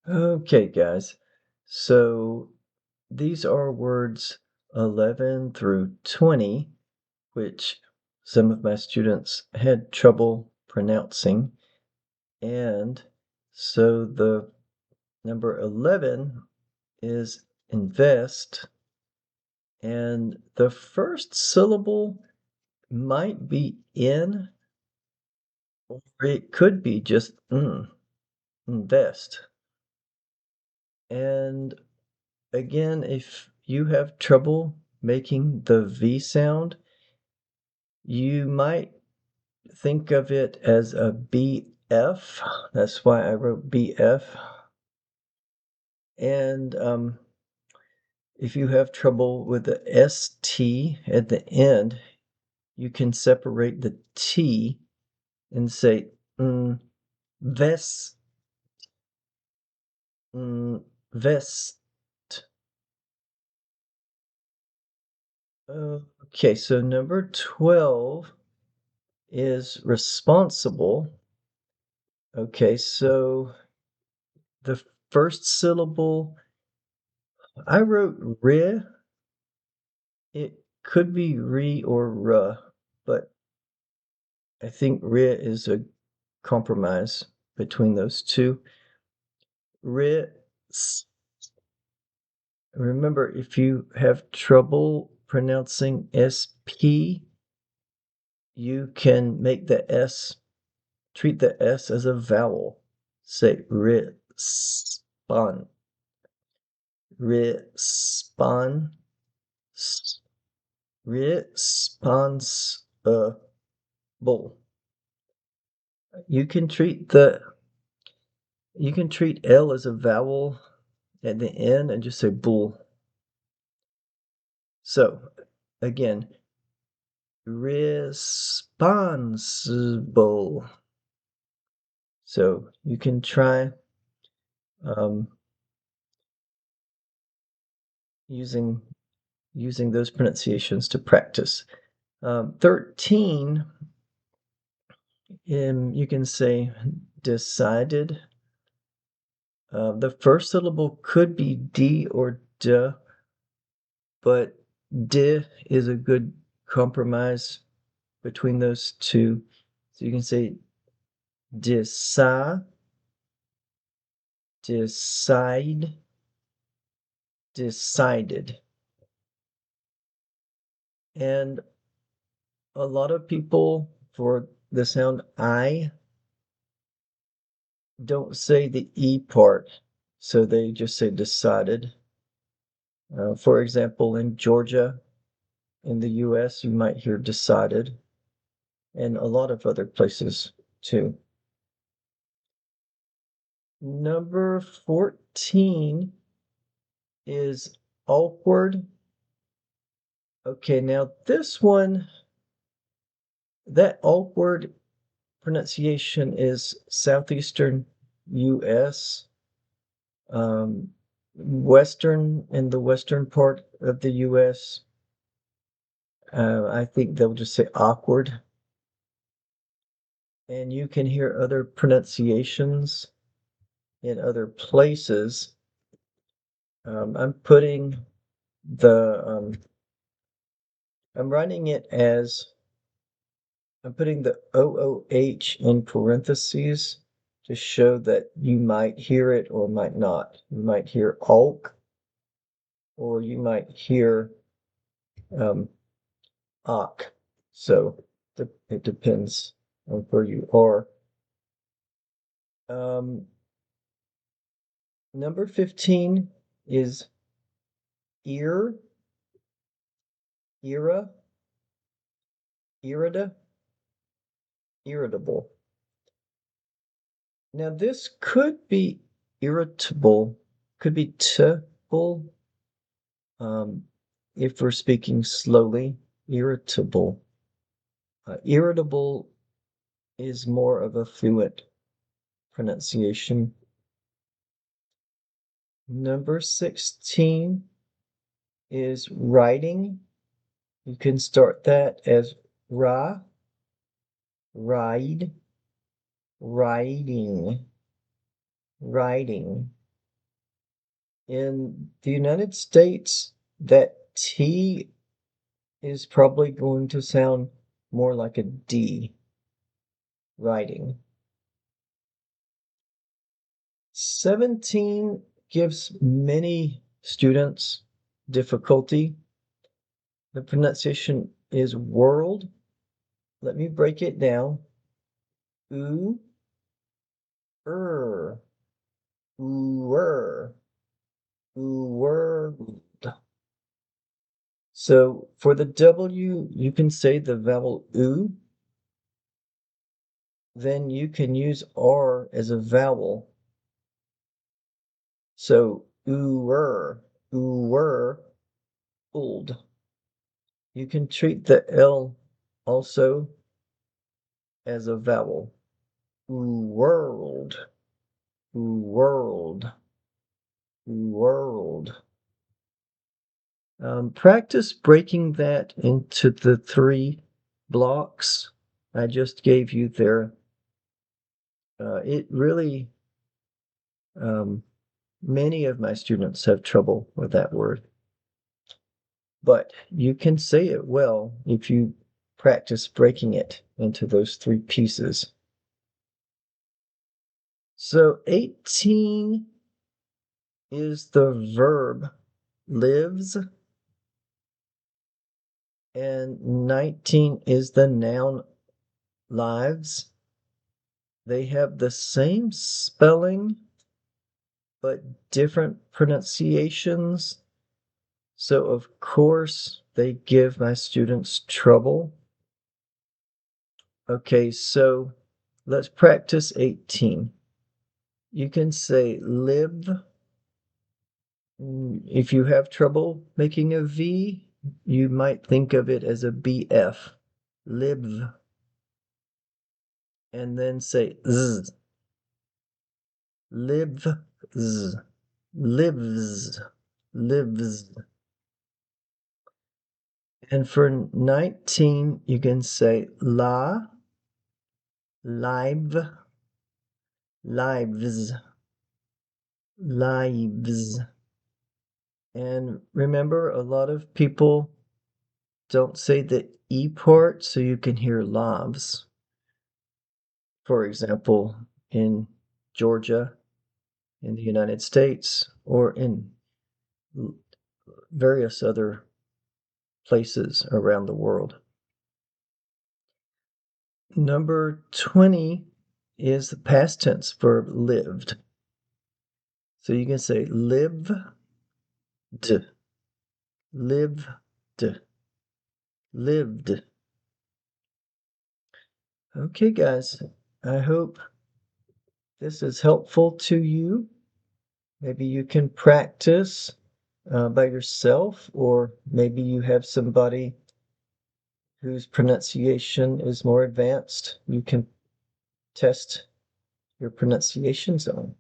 Okay, guys. So these are words 11 through 20, which some of my students had trouble pronouncing. And so the number 11 is invest, and the first syllable might be in, or it could be just invest. And again, if you have trouble making the V sound, you might think of it as a BF. That's why I wrote BF. And if you have trouble with the ST at the end, you can separate the T and say vest, vest. Okay, so number 12 is responsible. Okay, so the first syllable, I wrote re. It could be re or ruh, but I think re is a compromise between those two. Re, remember, if you have trouble pronouncing SP, you can make the S, treat the S as a vowel. Say respond, respond, responsible. You can treat the you can treat L as a vowel at the end and just say bull. So again, responsible. So you can try um, using using those pronunciations to practice. 13, you can say decided. The first syllable could be D or D, but D is a good compromise between those two. So you can say decide, decide, decided. And a lot of people, for the sound I, don't say the E part, so they just say decided. For example, in Georgia, in the US, you might hear decided, and a lot of other places too. Number 14 is awkward. Okay, now this one, that awkward pronunciation is southeastern US, western in the western part of the US. I think they'll just say awkward. And you can hear other pronunciations in other places. I'm putting the I'm writing it as I'm putting the OOH in parentheses to show that you might hear it or might not. You might hear ALK, or you might hear AK. So it depends on where you are. Um, Number 15 is ear, era, irrita, irritable. Now this could be irritable, could be table, if we're speaking slowly, irritable. Irritable is more of a fluent pronunciation. Number 16 is writing. You can start that as ra, ride, riding, writing. In the United States, that T is probably going to sound more like a D writing. 17 gives many students difficulty. The pronunciation is world. Let me break it down. Oo, er, ooer, ooerd. So for the W, you can say the vowel oo. Then you can use R as a vowel. So ooer, ooer, old. You can treat the L also as a vowel. World, world, world. Practice breaking that into the 3 blocks I just gave you there. It really, many of my students have trouble with that word. But you can say it well if you practice breaking it into those 3 pieces. So 18 is the verb lives, and 19 is the noun lives. They have the same spelling, but different pronunciations. So, of course, they give my students trouble. Okay, so let's practice 18. You can say live. If you have trouble making a V, you might think of it as a BF. Live. And then say z. Lives. Lives. Lives. And for 19, you can say la, live, lives, lives. And remember, a lot of people don't say the E part, so you can hear lives. For example, in Georgia, in the United States, or in various other places around the world. Number 20 is the past tense verb lived. So you can say lived, lived, lived. Okay, guys, I hope this is helpful to you. Maybe you can practice by yourself, or maybe you have somebody whose pronunciation is more advanced. You can test your pronunciations on.